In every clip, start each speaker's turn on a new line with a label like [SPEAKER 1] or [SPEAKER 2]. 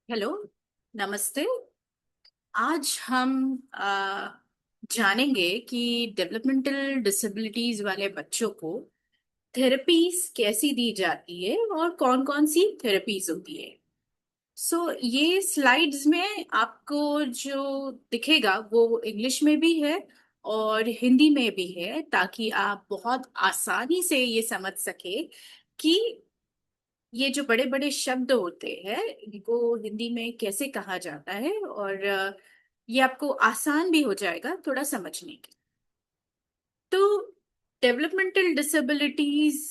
[SPEAKER 1] Hello. नमस्ते। आज हम जानेंगे कि डेवलपमेंटल डिसेबिलिटीज वाले बच्चों को थेरेपीज कैसी दी जाती है और कौन कौन सी थेरेपीज होती है। ये स्लाइड्स में आपको जो दिखेगा वो इंग्लिश में भी है और हिंदी में भी है, ताकि आप बहुत आसानी से ये समझ सके कि ये जो बड़े बड़े शब्द होते हैं इनको हिंदी में कैसे कहा जाता है, और ये आपको आसान भी हो जाएगा थोड़ा समझने की। तो डेवलपमेंटल डिसेबिलिटीज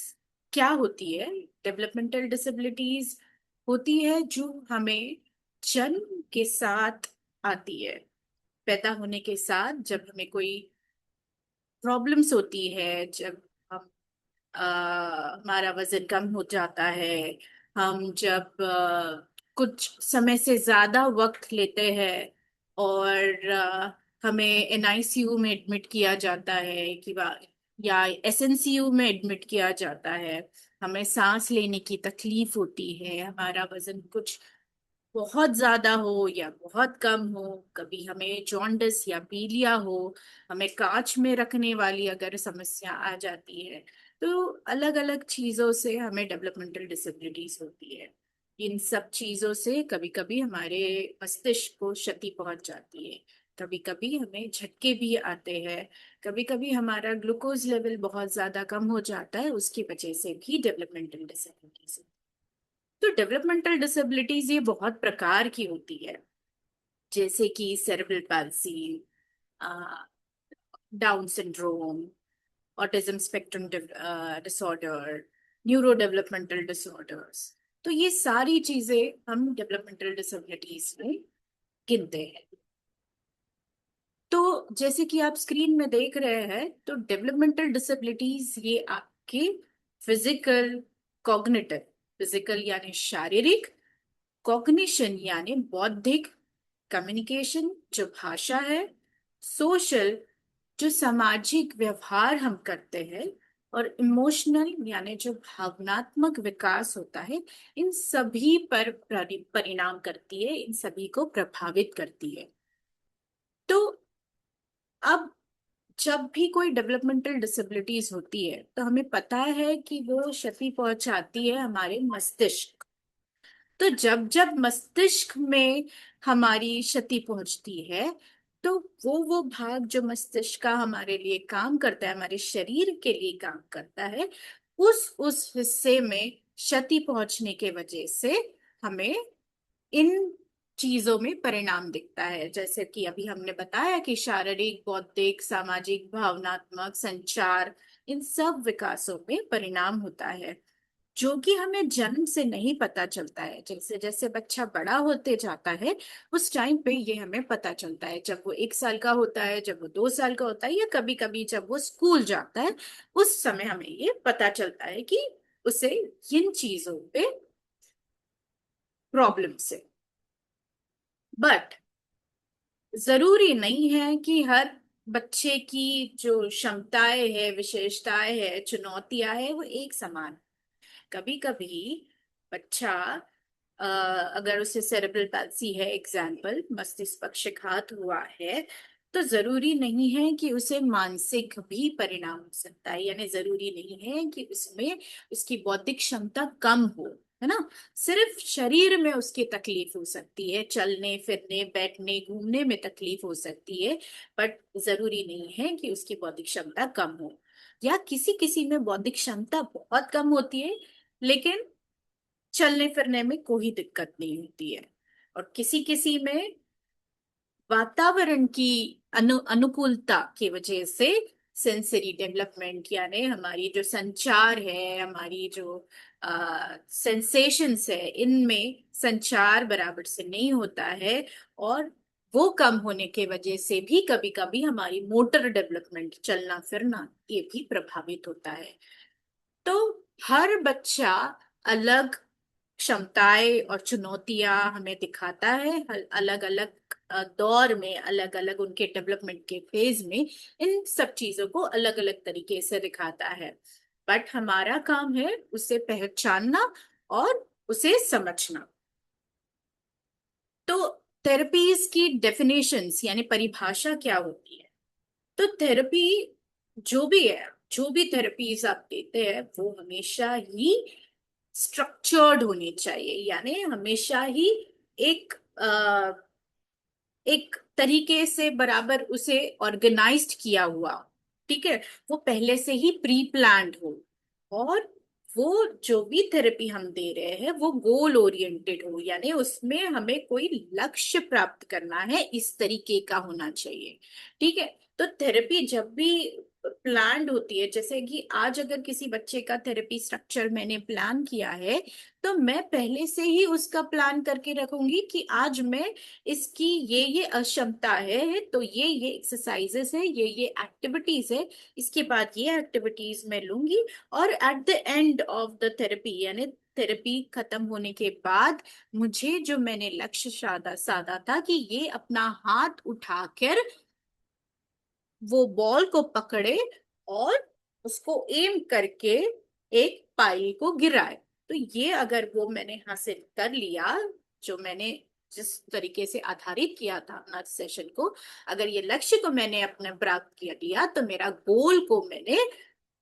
[SPEAKER 1] क्या होती है? डेवलपमेंटल डिसेबिलिटीज होती है जो हमें जन्म के साथ आती है। पैदा होने के साथ जब हमें कोई प्रॉब्लम्स होती है, जब हम हमारा वजन कम हो जाता है, हम जब कुछ समय से ज्यादा वक्त लेते हैं और हमें एनआईसीयू में एडमिट किया जाता है या एसएनसीयू में एडमिट किया जाता है। हमें सांस लेने की तकलीफ होती है, हमारा वजन कुछ बहुत ज्यादा हो या बहुत कम हो, कभी हमें जॉन्डिस या पीलिया हो, हमें कांच में रखने वाली अगर समस्या आ जाती है, तो अलग अलग चीजों से हमें डेवलपमेंटल डिसेबिलिटीज होती है। इन सब चीजों से कभी कभी हमारे मस्तिष्क को क्षति पहुंच जाती है, कभी कभी हमें झटके भी आते हैं, कभी कभी हमारा ग्लूकोज लेवल बहुत ज्यादा कम हो जाता है, उसकी वजह से भी डेवलपमेंटल डिसेबिलिटीज। तो डेवलपमेंटल डिसेबिलिटीज ये बहुत प्रकार की होती है, जैसे कि cerebral palsy, down syndrome, autism spectrum disorder, neuro developmental disorders. तो ये सारी चीजें हम डेवलपमेंटल डिसेबिलिटीज में गिनते हैं। तो जैसे कि आप स्क्रीन में देख रहे हैं, तो डेवलपमेंटल डिसेबिलिटीज ये आपके फिजिकल, कॉग्निटिव, फिजिकल यानी शारीरिक, कॉग्निशन यानी बौद्धिक, कम्युनिकेशन जो भाषा है, सोशल जो सामाजिक व्यवहार हम करते हैं, और इमोशनल यानी जो भावनात्मक विकास होता है, इन सभी पर परिणाम करती है, इन सभी को प्रभावित करती है। तो अब जब भी कोई डेवलपमेंटल डिसेबिलिटीज होती है तो हमें पता है कि वो क्षति पहुंचाती है हमारे मस्तिष्क। तो जब जब मस्तिष्क में हमारी क्षति पहुंचती है, तो वो भाग जो मस्तिष्क का हमारे लिए काम करता है, हमारे शरीर के लिए काम करता है, उस हिस्से में क्षति पहुंचने के वजह से हमें इन चीजों में परिणाम दिखता है। जैसे कि अभी हमने बताया कि शारीरिक, बौद्धिक, सामाजिक, भावनात्मक, संचार, इन सब विकासों में परिणाम होता है, जो कि हमें जन्म से नहीं पता चलता है। जैसे जैसे बच्चा बड़ा होते जाता है, उस टाइम पे ये हमें पता चलता है, जब वो 1 साल का होता है, जब वो 2 साल का होता है, या कभी कभी जब वो स्कूल जाता है, उस समय हमें ये पता चलता है कि उसे इन चीजों पे प्रॉब्लम है। बट जरूरी नहीं है कि हर बच्चे की जो क्षमताएं है, विशेषताएं है, चुनौतियां है, वो एक समान। कभी कभी बच्चा, अगर उसे सेरेब्रल palsy है, एग्जाम्पल मस्तिष्क पक्षाघात हुआ है, तो जरूरी नहीं है कि उसे मानसिक भी परिणाम हो सकता है, यानी जरूरी नहीं है कि उसमें उसकी बौद्धिक क्षमता कम हो, है ना। सिर्फ शरीर में उसकी तकलीफ हो सकती है, चलने फिरने, बैठने, घूमने में तकलीफ हो सकती है, बट जरूरी नहीं है कि उसकी बौद्धिक क्षमता कम हो। या किसी किसी में बौद्धिक क्षमता बहुत कम होती है, लेकिन चलने फिरने में कोई दिक्कत नहीं होती है। और किसी किसी में वातावरण की अनुकूलता की वजह से सेंसरी डेवलपमेंट, यानी हमारी जो संचार है, हमारी जो सेंसेशंस है, इनमें संचार बराबर से नहीं होता है, और वो कम होने के वजह से भी कभी कभी हमारी मोटर डेवलपमेंट, चलना फिरना, ये भी प्रभावित होता है। तो हर बच्चा अलग क्षमताएं और चुनौतियां हमें दिखाता है, अलग अलग दौर में, अलग अलग उनके डेवलपमेंट के फेज में इन सब चीजों को अलग अलग तरीके से दिखाता है। बट हमारा काम है उसे पहचानना और उसे समझना। तो थेरेपीज की डेफिनेशंस यानी परिभाषा क्या होती है? तो थेरेपी जो भी है, जो भी थेरेपीज आप देते हैं वो हमेशा ही स्ट्रक्चर्ड होनी चाहिए, यानी हमेशा ही एक एक तरीके से बराबर उसे ऑर्गेनाइज्ड किया हुआ, ठीक है, वो पहले से ही प्री प्लान्ड हो। और वो जो भी थेरेपी हम दे रहे हैं वो गोल ओरिएंटेड हो, यानी उसमें हमें कोई लक्ष्य प्राप्त करना है, इस तरीके का होना चाहिए। ठीक है। तो थेरेपी जब भी प्लान्ड होती है, जैसे कि आज अगर किसी बच्चे का थेरेपी स्ट्रक्चर मैंने प्लान किया है, तो मैं पहले से ही उसका प्लान करके रखूंगी कि आज मैं इसकी ये अक्षमता है, तो ये एक्सरसाइजेस है, ये एक्टिविटीज है, इसके बाद ये एक्टिविटीज मैं लूंगी। और at the end of the therapy, यानी थेरेपी खत्म होने के बाद, मुझे जो मैंने लक्ष्य साधा साधा था कि ये अपना हाथ उठाकर वो बॉल को पकड़े और उसको एम करके एक पाई को गिराए, तो ये अगर वो मैंने हासिल कर लिया, जो मैंने जिस तरीके से आधारित किया था अपना सेशन को, अगर ये लक्ष्य को मैंने अपने प्राप्त किया लिया, तो मेरा गोल को मैंने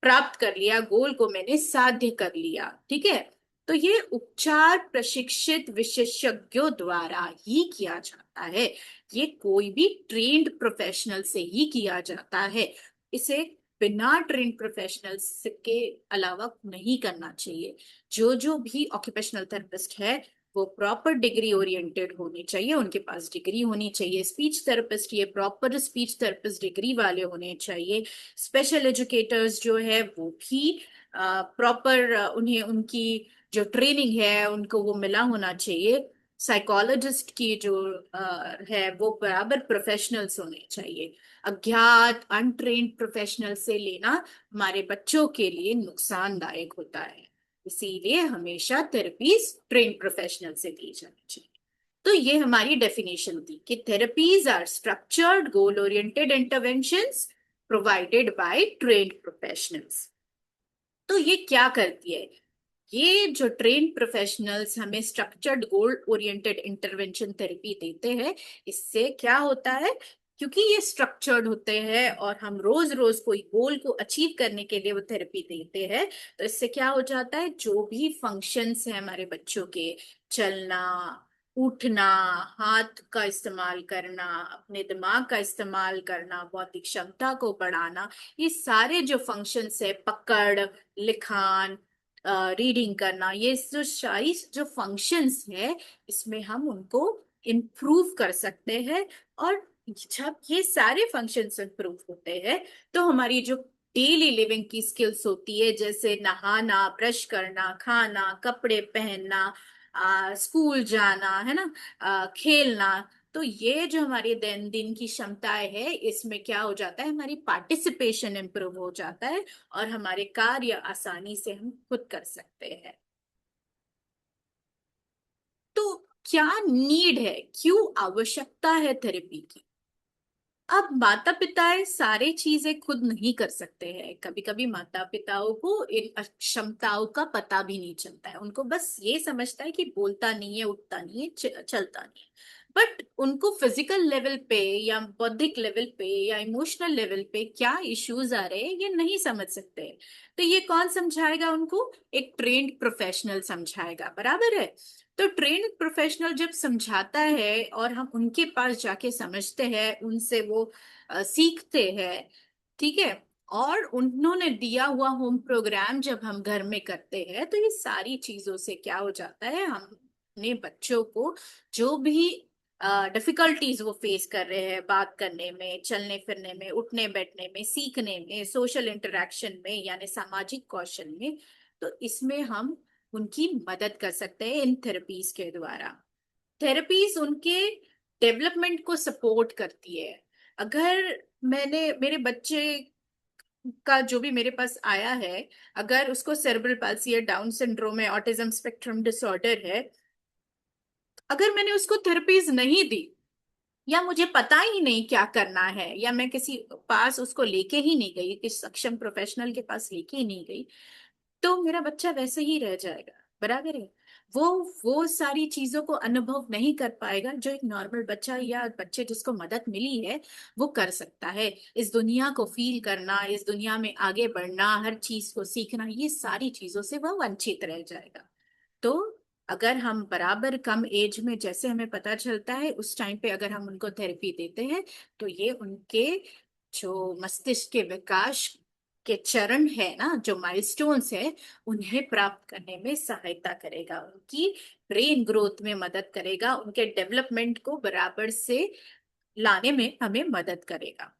[SPEAKER 1] प्राप्त कर लिया, गोल को मैंने साध्य कर लिया। ठीक है। तो ये उपचार प्रशिक्षित विशेषज्ञों द्वारा ही किया जाता है, ये कोई भी ट्रेन्ड प्रोफेशनल से ही किया जाता है। इसे बिना ट्रेन्ड प्रोफेशनल्स के अलावा नहीं करना चाहिए। जो जो भी ऑक्यूपेशनल थेरेपिस्ट है वो प्रॉपर डिग्री ओरिएंटेड होनी चाहिए, उनके पास डिग्री होनी चाहिए। स्पीच थेरेपिस्ट ये प्रॉपर स्पीच थेरेपिस्ट डिग्री वाले होने चाहिए। स्पेशल एजुकेटर्स जो है वो भी प्रॉपर उन्हें उनकी जो ट्रेनिंग है उनको वो मिला होना चाहिए। साइकोलॉजिस्ट की जो है वो बराबर प्रोफेशनल्स होने चाहिए। अज्ञात अनट्रेन्ड प्रोफेशनल से लेना हमारे बच्चों के लिए नुकसानदायक होता है, इसीलिए हमेशा थेरेपीज ट्रेन्ड प्रोफेशनल से दी जानी चाहिए। तो ये हमारी डेफिनेशन थी कि therapies are structured goal oriented interventions provided by trained professionals. तो ये क्या करती है? ये जो ट्रेन प्रोफेशनल्स हमें structured goal oriented intervention therapy देते हैं, इससे क्या होता है, क्योंकि ये स्ट्रक्चर्ड होते हैं और हम रोज रोज कोई गोल को अचीव करने के लिए वो थेरेपी देते हैं, तो इससे क्या हो जाता है, जो भी फंक्शंस हैं हमारे बच्चों के, चलना, उठना, हाथ का इस्तेमाल करना, अपने दिमाग का इस्तेमाल करना, बौद्धिक क्षमता को बढ़ाना, ये सारे जो फंक्शंस है, पकड़, लिखान, रीडिंग करना, ये जो सारी जो फंक्शंस है, इसमें हम उनको इम्प्रूव कर सकते हैं। और जब ये सारे फंक्शंस इम्प्रूव होते हैं, तो हमारी जो डेली लिविंग की स्किल्स होती है, जैसे नहाना, ब्रश करना, खाना, कपड़े पहनना, स्कूल जाना, है ना, खेलना, तो ये जो हमारी दैनंदिन की क्षमताएं है, इसमें क्या हो जाता है, हमारी पार्टिसिपेशन इम्प्रूव हो जाता है और हमारे कार्य आसानी से हम खुद कर सकते हैं। तो क्या नीड है, क्यों आवश्यकता है थेरेपी की? अब माता पिता सारे चीजें खुद नहीं कर सकते हैं, कभी कभी माता पिताओं को इन अक्षमताओं का पता भी नहीं चलता है, उनको बस ये समझता है कि बोलता नहीं है, उठता नहीं है, चलता नहीं है। बट उनको फिजिकल लेवल पे या बौद्धिक लेवल पे या इमोशनल लेवल पे क्या इश्यूज आ रहे हैं ये नहीं समझ सकते हैं। तो ये कौन समझाएगा उनको? एक ट्रेन्ड प्रोफेशनल समझाएगा, बराबर है। तो ट्रेन प्रोफेशनल जब समझाता है और हम उनके पास जाके समझते हैं, उनसे वो सीखते हैं, ठीक है, और उन्होंने दिया हुआ होम प्रोग्राम जब हम घर में करते हैं, तो ये सारी चीजों से क्या हो जाता है, हम अपने बच्चों को जो भी डिफिकल्टीज वो फेस कर रहे हैं बात करने में, चलने फिरने में, उठने बैठने में, सीखने में, सोशल इंटरेक्शन में, यानी सामाजिक कौशल में, तो इसमें हम उनकी मदद कर सकते हैं इन थेरेपीज के द्वारा। थेरेपीज उनके डेवलपमेंट को सपोर्ट करती है। अगर मैंने मेरे बच्चे का जो भी मेरे पास आया है, अगर उसको सेरेब्रल पाल्सी है, डाउन सिंड्रोम है, ऑटिज्म स्पेक्ट्रम डिसऑर्डर है, अगर मैंने उसको थेरेपीज नहीं दी, या मुझे पता ही नहीं क्या करना है, या मैं किसी पास उसको लेके ही नहीं गई, किसी सक्षम प्रोफेशनल के पास लेके ही नहीं गई, तो मेरा बच्चा वैसे ही रह जाएगा, बराबर है। वो वो सारी चीजों को अनुभव नहीं कर पाएगा जो एक नॉर्मल बच्चा या बच्चे जिसको मदद मिली है वो कर सकता है। इस दुनिया को फील करना, इस दुनिया में आगे बढ़ना, हर चीज को सीखना, ये सारी चीजों से वह वंचित रह जाएगा। तो अगर हम बराबर कम एज में, जैसे हमें पता चलता है उस टाइम पे अगर हम उनको थेरेपी देते हैं, तो ये उनके जो मस्तिष्क के विकास के चरण है ना, जो माइलस्टोन्स है, उन्हें प्राप्त करने में सहायता करेगा, उनकी ब्रेन ग्रोथ में मदद करेगा, उनके डेवलपमेंट को बराबर से लाने में हमें मदद करेगा।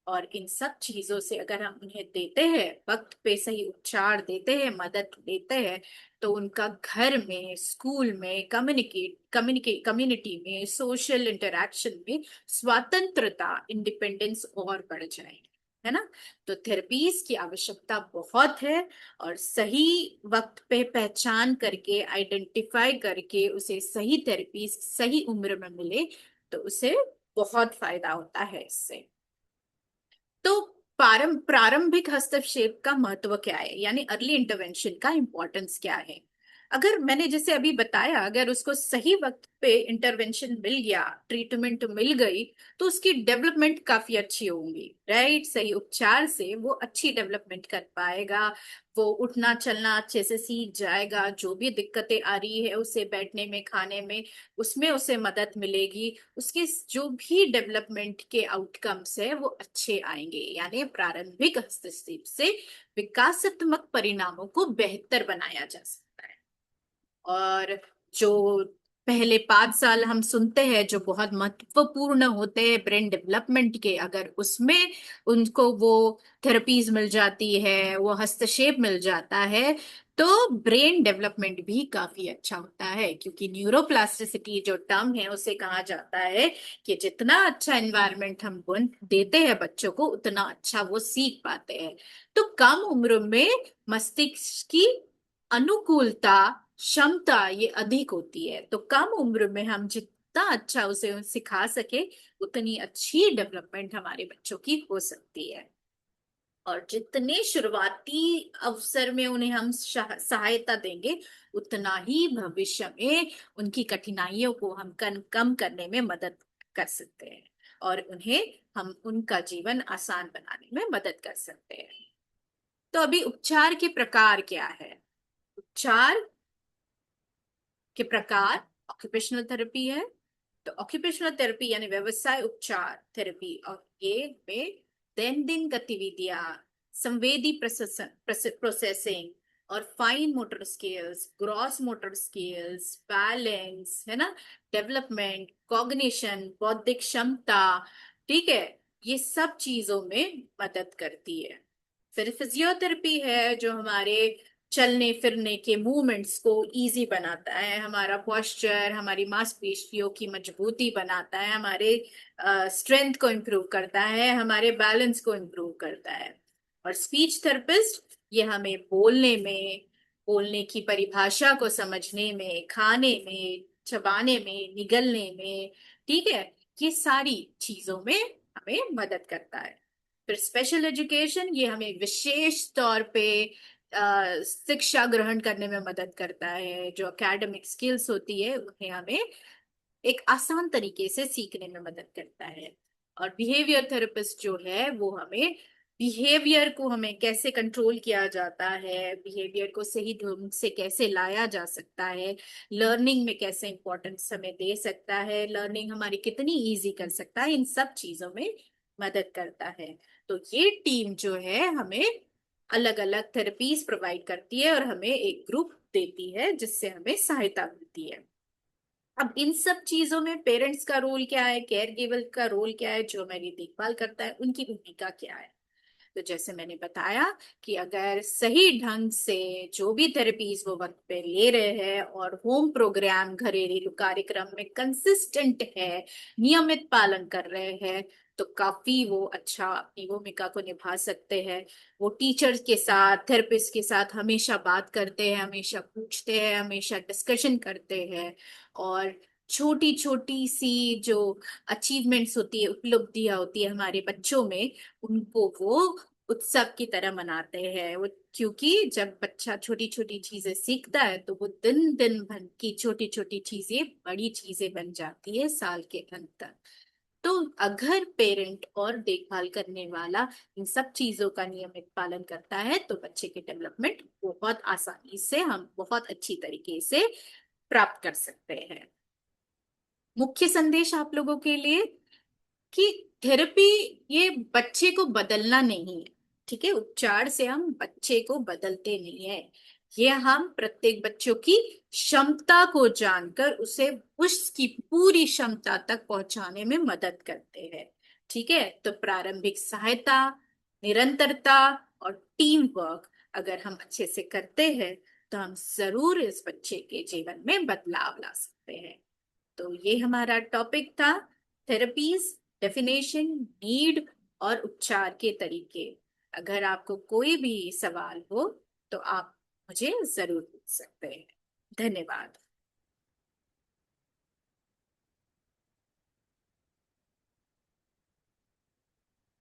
[SPEAKER 1] और इन सब चीजों से अगर हम उन्हें देते हैं, वक्त पे सही उपचार देते हैं, मदद देते हैं, तो उनका घर में, स्कूल में, कम्युनिटी में, सोशल इंटरेक्शन में स्वतंत्रता, इंडिपेंडेंस और बढ़ जाएगी, है ना। तो थेरेपीज की आवश्यकता बहुत है, और सही वक्त पे पहचान करके, आइडेंटिफाई करके उसे सही थेरेपीज सही उम्र में मिले, तो उसे बहुत फायदा होता है इससे। तो प्रारंभिक हस्तक्षेप का महत्व क्या है, यानी अर्ली इंटरवेंशन का इंपॉर्टेंस क्या है। अगर मैंने जैसे अभी बताया, अगर उसको सही वक्त पे इंटरवेंशन मिल गया, ट्रीटमेंट मिल गई, तो उसकी डेवलपमेंट काफी अच्छी होगी, राइट। सही उपचार से वो अच्छी डेवलपमेंट कर पाएगा, वो उठना चलना अच्छे से सीख जाएगा, जो भी दिक्कतें आ रही है उसे बैठने में, खाने में, उसमें उसे मदद मिलेगी, उसके जो भी डेवलपमेंट के आउटकम्स है वो अच्छे आएंगे। यानी प्रारंभिक हस्तक्षेप से विकासात्मक परिणामों को बेहतर बनाया जा सकता है। और जो पहले 5 साल हम सुनते हैं जो बहुत महत्वपूर्ण होते हैं ब्रेन डेवलपमेंट के, अगर उसमें उनको वो थेरेपीज मिल जाती है, वो हस्तक्षेप मिल जाता है, तो ब्रेन डेवलपमेंट भी काफी अच्छा होता है। क्योंकि न्यूरोप्लास्टिसिटी जो टर्म है उसे कहा जाता है कि जितना अच्छा एनवायरनमेंट हम देते हैं बच्चों को, उतना अच्छा वो सीख पाते हैं। तो कम उम्र में मस्तिष्क की अनुकूलता, क्षमता ये अधिक होती है। तो कम उम्र में हम जितना अच्छा उसे सिखा सके, उतनी अच्छी डेवलपमेंट हमारे बच्चों की हो सकती है। और जितने शुरुआती अवसर में उन्हें हम सहायता देंगे, उतना ही भविष्य में उनकी कठिनाइयों को हम कम करने में मदद कर सकते हैं, और उन्हें हम उनका जीवन आसान बनाने में मदद कर सकते हैं। तो अभी उपचार के प्रकार क्या है। उपचार के प्रकार, ऑक्यूपेशनल थेरेपी है। तो ऑक्यूपेशनल थेरेपी यानी व्यवसाय उपचार थेरेपी, और ये में दैनंदिन गतिविधियां, संवेदी प्रोसेसिंग, और fine motor skills, gross motor skills, balance, है ना, डेवलपमेंट, कॉग्निशन, बौद्धिक क्षमता, ठीक है, ये सब चीजों में मदद करती है। फिर फिजियोथेरेपी है जो हमारे चलने फिरने के मूवमेंट्स को इजी बनाता है, हमारा पोस्चर, हमारी मांसपेशियों की मजबूती बनाता है, हमारे स्ट्रेंथ को इम्प्रूव करता है, हमारे बैलेंस को इम्प्रूव करता है। और स्पीच थेरेपिस्ट ये हमें बोलने में, बोलने की परिभाषा को समझने में, खाने में, चबाने में, निगलने में, ठीक है, ये सारी चीजों में हमें मदद करता है। फिर स्पेशल एजुकेशन ये हमें विशेष तौर पे शिक्षा ग्रहण करने में मदद करता है। जो एकेडमिक स्किल्स होती है उन्हें हमें एक आसान तरीके से सीखने में मदद करता है। और बिहेवियर थेरेपिस्ट जो है वो हमें बिहेवियर को, हमें कैसे कंट्रोल किया जाता है, बिहेवियर को सही ढंग से कैसे लाया जा सकता है, लर्निंग में कैसे इंपॉर्टेंस हमें दे सकता है, लर्निंग हमारी कितनी इजी कर सकता है, इन सब चीजों में मदद करता है। तो ये टीम जो है हमें अलग अलग थेरेपीज प्रोवाइड करती है और हमें एक ग्रुप देती है जिससे हमें सहायता मिलती है। अब इन सब चीजों में पेरेंट्स का रोल क्या है, केयर गिवर का रोल क्या है, जो हमारी देखभाल करता है उनकी भूमिका क्या है। तो जैसे मैंने बताया कि अगर सही ढंग से जो भी थेरेपीज वो वक्त पे ले रहे हैं, और होम प्रोग्राम, घरेलू कार्यक्रम में कंसिस्टेंट है, नियमित पालन कर रहे हैं, तो काफी वो अच्छा अपनी भूमिका को निभा सकते हैं। वो टीचर्स के साथ, थेरेपिस्ट के साथ हमेशा बात करते हैं, हमेशा पूछते हैं, हमेशा डिस्कशन करते हैं, और छोटी छोटी सी जो अचीवमेंट्स होती है, उपलब्धियां होती है हमारे बच्चों में, उनको वो उत्सव की तरह मनाते हैं वो, क्योंकि जब बच्चा छोटी छोटी चीजें सीखता है तो वो दिन दिन भर की छोटी छोटी चीजें बड़ी चीजें बन जाती है साल के अंत तक। तो अगर पेरेंट और देखभाल करने वाला इन सब चीजों का नियमित पालन करता है तो बच्चे की डेवलपमेंट बहुत आसानी से हम बहुत अच्छी तरीके से प्राप्त कर सकते हैं। मुख्य संदेश आप लोगों के लिए कि थेरेपी ये बच्चे को बदलना नहीं है। ठीक है, उपचार से हम बच्चे को बदलते नहीं है। ये हम प्रत्येक बच्चों की क्षमता को जानकर उसे उसकी पूरी क्षमता तक पहुंचाने में मदद करते हैं। ठीक है, तो प्रारंभिक सहायता, निरंतरता और टीम वर्क अगर हम अच्छे से करते हैं तो हम जरूर इस बच्चे के जीवन में बदलाव ला सकते हैं। तो ये हमारा टॉपिक था, थेरेपीज, डेफिनेशन, नीड और उपचार के तरीके। अगर आपको कोई भी सवाल हो तो आप मुझे जरूर पूछ सकते हैं। धन्यवाद।